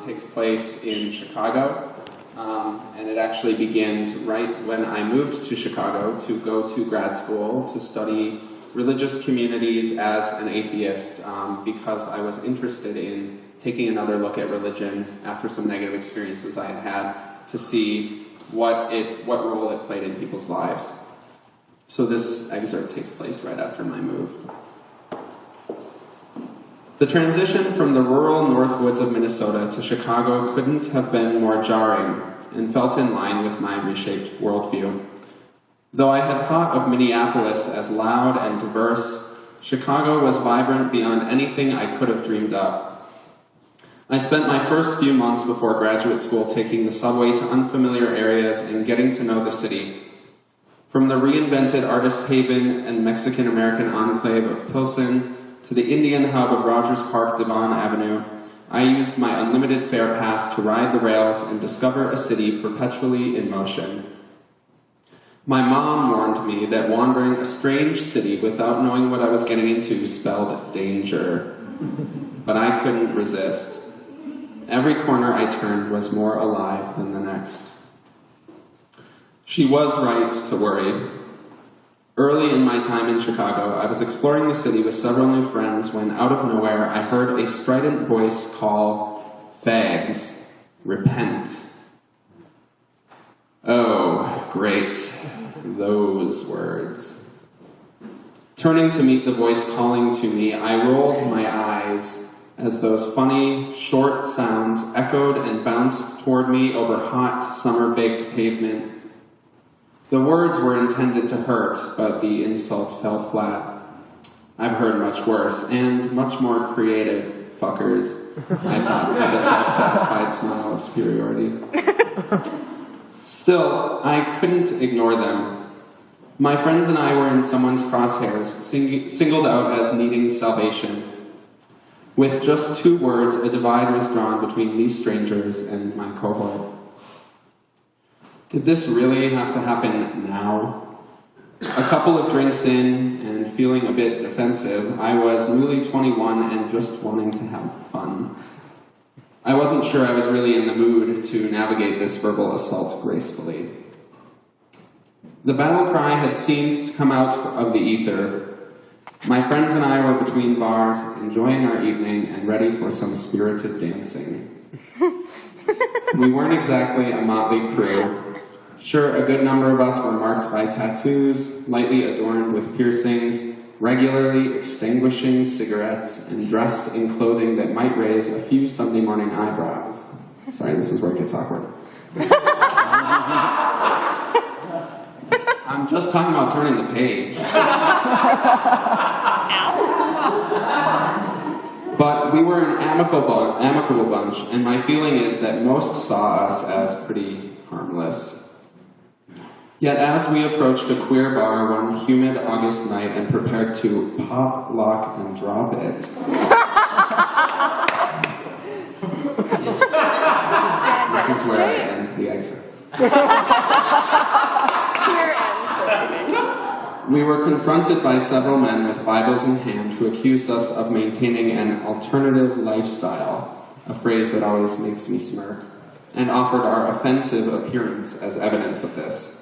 takes place in Chicago, and it actually begins right when I moved to Chicago to go to grad school to study religious communities as an atheist, because I was interested in taking another look at religion after some negative experiences I had had to see what role it played in people's lives. So this excerpt takes place right after my move. The transition from the rural north woods of Minnesota to Chicago couldn't have been more jarring and felt in line with my reshaped worldview. Though I had thought of Minneapolis as loud and diverse, Chicago was vibrant beyond anything I could have dreamed up. I spent my first few months before graduate school taking the subway to unfamiliar areas and getting to know the city. From the reinvented artist haven and Mexican-American enclave of Pilsen to the Indian hub of Rogers Park, Devon Avenue, I used my unlimited fare pass to ride the rails and discover a city perpetually in motion. My mom warned me that wandering a strange city without knowing what I was getting into spelled danger, but I couldn't resist. Every corner I turned was more alive than the next. She was right to worry. Early in my time in Chicago, I was exploring the city with several new friends when, out of nowhere, I heard a strident voice call, "Fags, repent." Oh, great. Those words. Turning to meet the voice calling to me, I rolled my eyes as those funny, short sounds echoed and bounced toward me over hot, summer-baked pavement. The words were intended to hurt, but the insult fell flat. I've heard much worse, and much more creative fuckers, I thought, with a self-satisfied smile of superiority. Still, I couldn't ignore them. My friends and I were in someone's crosshairs, singled out as needing salvation. With just 2 words, a divide was drawn between these strangers and my cohort. Did this really have to happen now? A couple of drinks in, and feeling a bit defensive, I was newly 21 and just wanting to have fun. I wasn't sure I was really in the mood to navigate this verbal assault gracefully. The battle cry had seemed to come out of the ether. My friends and I were between bars, enjoying our evening and ready for some spirited dancing. We weren't exactly a motley crew. Sure, a good number of us were marked by tattoos, lightly adorned with piercings, regularly extinguishing cigarettes, and dressed in clothing that might raise a few Sunday morning eyebrows. Sorry, this is where it gets awkward. I'm just talking about turning the page. But we were an amicable bunch, and my feeling is that most saw us as pretty harmless. Yet as we approached a queer bar one humid August night and prepared to pop, lock, and drop it, this is where I end the excerpt. Here ends the reading. We were confronted by several men with Bibles in hand who accused us of maintaining an alternative lifestyle, a phrase that always makes me smirk, and offered our offensive appearance as evidence of this.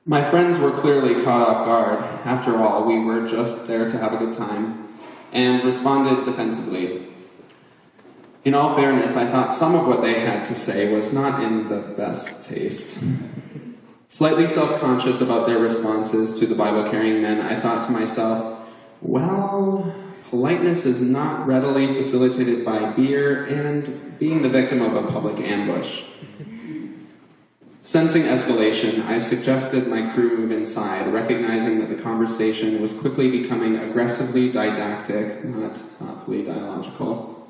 My friends were clearly caught off guard. After all, we were just there to have a good time, and responded defensively. In all fairness, I thought some of what they had to say was not in the best taste. Slightly self-conscious about their responses to the Bible-carrying men, I thought to myself, well, politeness is not readily facilitated by beer and being the victim of a public ambush. Sensing escalation, I suggested my crew move inside, recognizing that the conversation was quickly becoming aggressively didactic, not thoughtfully dialogical.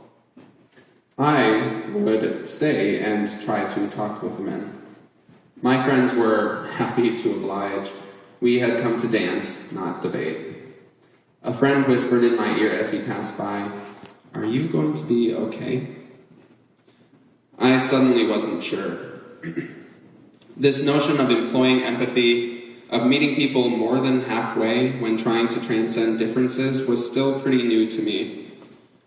I would stay and try to talk with the men. My friends were happy to oblige. We had come to dance, not debate. A friend whispered in my ear as he passed by, "Are you going to be okay?" I suddenly wasn't sure. This notion of employing empathy, of meeting people more than halfway when trying to transcend differences, was still pretty new to me.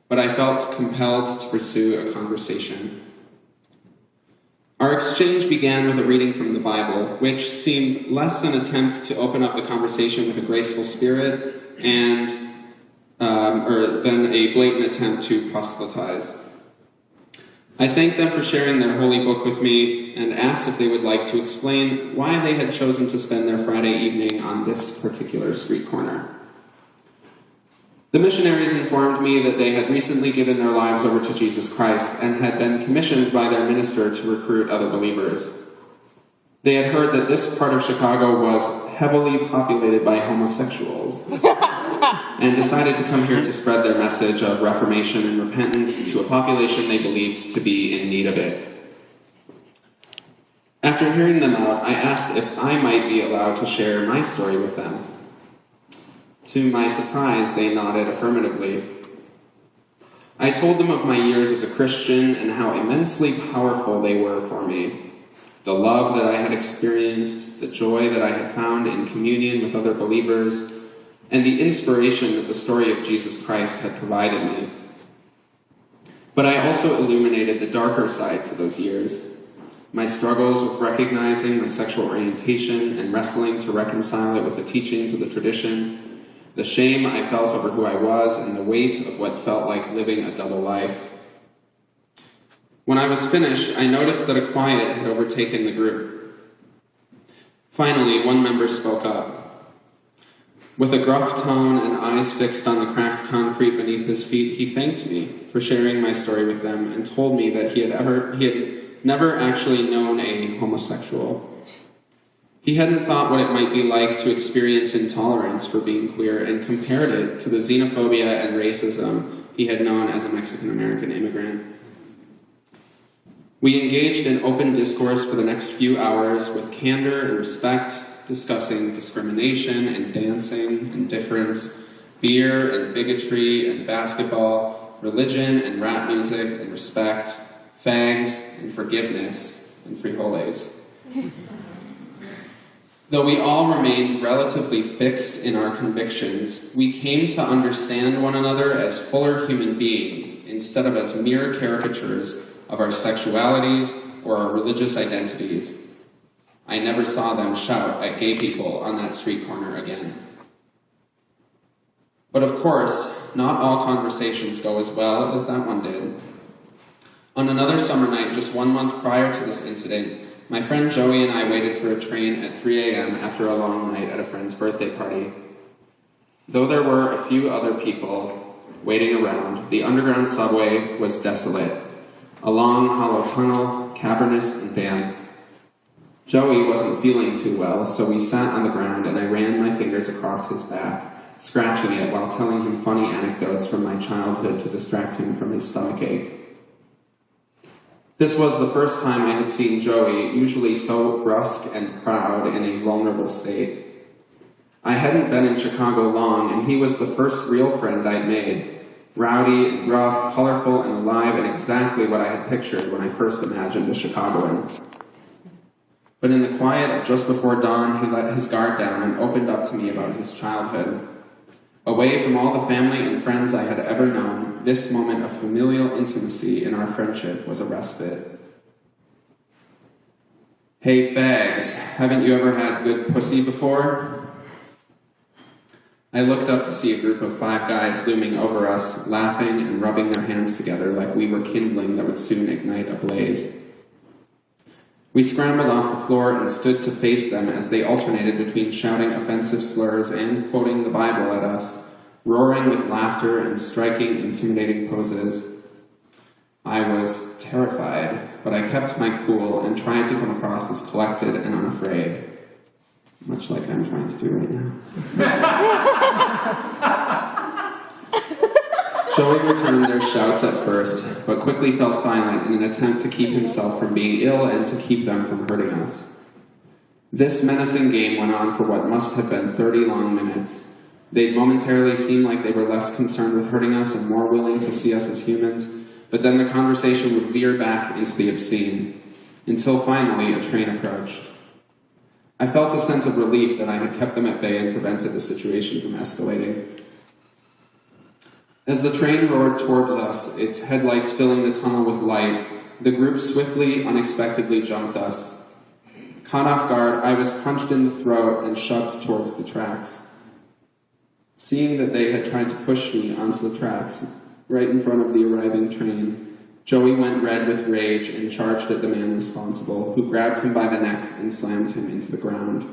but I felt compelled to pursue a conversation. Our exchange began with a reading from the Bible, which seemed less an attempt to open up the conversation with a graceful spirit than a blatant attempt to proselytize. I thanked them for sharing their holy book with me and asked if they would like to explain why they had chosen to spend their Friday evening on this particular street corner. The missionaries informed me that they had recently given their lives over to Jesus Christ and had been commissioned by their minister to recruit other believers. They had heard that this part of Chicago was heavily populated by homosexuals and decided to come here to spread their message of reformation and repentance to a population they believed to be in need of it. After hearing them out, I asked if I might be allowed to share my story with them. To my surprise, they nodded affirmatively. I told them of my years as a Christian and how immensely powerful they were for me. The love that I had experienced, the joy that I had found in communion with other believers, and the inspiration that the story of Jesus Christ had provided me. But I also illuminated the darker side to those years. My struggles with recognizing my sexual orientation and wrestling to reconcile it with the teachings of the tradition, the shame I felt over who I was, and the weight of what felt like living a double life. When I was finished, I noticed that a quiet had overtaken the group. Finally, one member spoke up. With a gruff tone and eyes fixed on the cracked concrete beneath his feet, he thanked me for sharing my story with them and told me that he had never actually known a homosexual. He hadn't thought what it might be like to experience intolerance for being queer and compared it to the xenophobia and racism he had known as a Mexican-American immigrant. We engaged in open discourse for the next few hours with candor and respect, discussing discrimination and dancing and difference, beer and bigotry and basketball, religion and rap music and respect, fags and forgiveness and frijoles. Though we all remained relatively fixed in our convictions, we came to understand one another as fuller human beings instead of as mere caricatures of our sexualities or our religious identities. I never saw them shout at gay people on that street corner again. But of course, not all conversations go as well as that one did. On another summer night, just 1 month prior to this incident, my friend Joey and I waited for a train at 3 a.m. after a long night at a friend's birthday party. Though there were a few other people waiting around, the underground subway was desolate. A long, hollow tunnel, cavernous and damp. Joey wasn't feeling too well, so we sat on the ground and I ran my fingers across his back, scratching it while telling him funny anecdotes from my childhood to distract him from his stomachache. This was the first time I had seen Joey, usually so brusque and proud, in a vulnerable state. I hadn't been in Chicago long, and he was the first real friend I'd made. Rowdy and gruff, colorful and alive, and exactly what I had pictured when I first imagined a Chicagoan. But in the quiet of just before dawn, he let his guard down and opened up to me about his childhood. Away from all the family and friends I had ever known, this moment of familial intimacy in our friendship was a respite. Hey fags, haven't you ever had good pussy before? I looked up to see a group of 5 guys looming over us, laughing and rubbing their hands together like we were kindling that would soon ignite a blaze. We scrambled off the floor and stood to face them as they alternated between shouting offensive slurs and quoting the Bible at us, roaring with laughter and striking intimidating poses. I was terrified, but I kept my cool and tried to come across as collected and unafraid. Much like I'm trying to do right now. Joey returned their shouts at first, but quickly fell silent in an attempt to keep himself from being ill and to keep them from hurting us. This menacing game went on for what must have been 30 long minutes. They'd momentarily seem like they were less concerned with hurting us and more willing to see us as humans, but then the conversation would veer back into the obscene, until finally a train approached. I felt a sense of relief that I had kept them at bay and prevented the situation from escalating. As the train roared towards us, its headlights filling the tunnel with light, the group swiftly, unexpectedly jumped us. Caught off guard, I was punched in the throat and shoved towards the tracks. Seeing that they had tried to push me onto the tracks, right in front of the arriving train, Joey went red with rage and charged at the man responsible, who grabbed him by the neck and slammed him into the ground.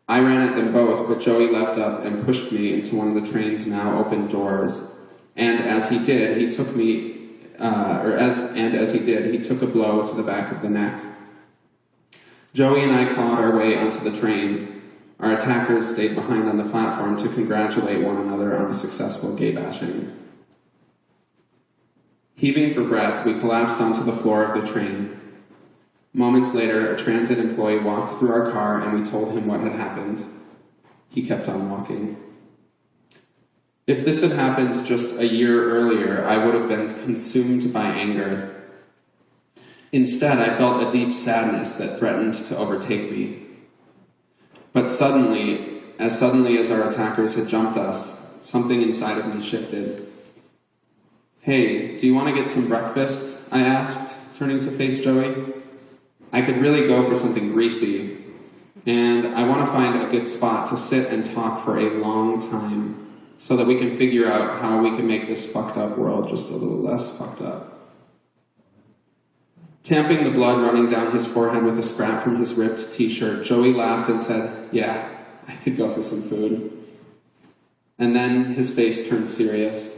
I ran at them both, but Joey leapt up and pushed me into one of the train's now open doors. And as he did, he took a blow to the back of the neck. Joey and I clawed our way onto the train. Our attackers stayed behind on the platform to congratulate one another on a successful gay bashing. Heaving for breath, we collapsed onto the floor of the train. Moments later, a transit employee walked through our car and we told him what had happened. He kept on walking. If this had happened just a year earlier, I would have been consumed by anger. Instead, I felt a deep sadness that threatened to overtake me. But suddenly as our attackers had jumped us, something inside of me shifted. "Hey, do you want to get some breakfast?" I asked, turning to face Joey. I could really go for something greasy, and I want to find a good spot to sit and talk for a long time so that we can figure out how we can make this fucked up world just a little less fucked up. Tamping the blood running down his forehead with a scrap from his ripped t-shirt, Joey laughed and said, "Yeah, I could go for some food." And then his face turned serious.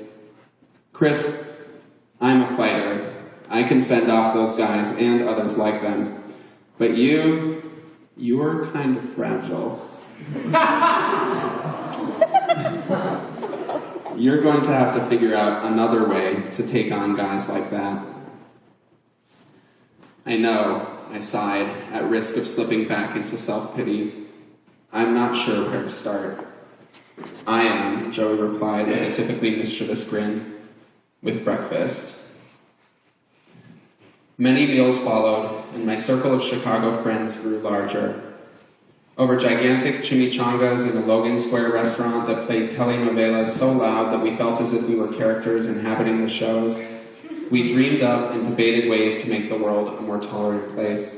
"Chris, I'm a fighter. I can fend off those guys and others like them. But you're kind of fragile. You're going to have to figure out another way to take on guys like that." "I know," I sighed, at risk of slipping back into self-pity. "I'm not sure where to start." "I am," Joey replied with a typically mischievous grin, "with breakfast." Many meals followed, and my circle of Chicago friends grew larger. Over gigantic chimichangas in a Logan Square restaurant that played telenovelas so loud that we felt as if we were characters inhabiting the shows, we dreamed up and debated ways to make the world a more tolerant place.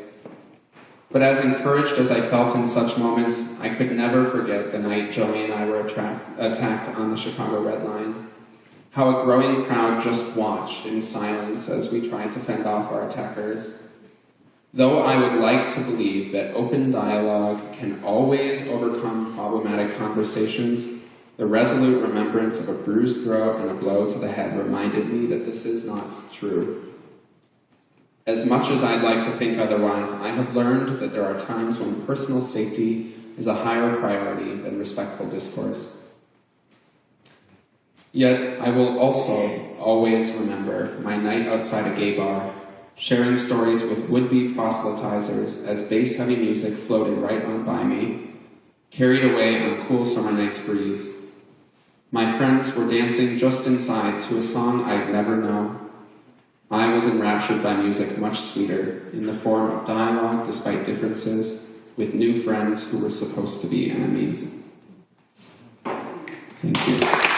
But as encouraged as I felt in such moments, I could never forget the night Joey and I were attacked on the Chicago Red Line. How a growing crowd just watched in silence as we tried to fend off our attackers. Though I would like to believe that open dialogue can always overcome problematic conversations, the resolute remembrance of a bruised throat and a blow to the head reminded me that this is not true. As much as I'd like to think otherwise, I have learned that there are times when personal safety is a higher priority than respectful discourse. Yet, I will also always remember my night outside a gay bar, sharing stories with would-be proselytizers as bass-heavy music floated right on by me, carried away on a cool summer night's breeze. My friends were dancing just inside to a song I'd never know. I was enraptured by music much sweeter, in the form of dialogue despite differences, with new friends who were supposed to be enemies. Thank you.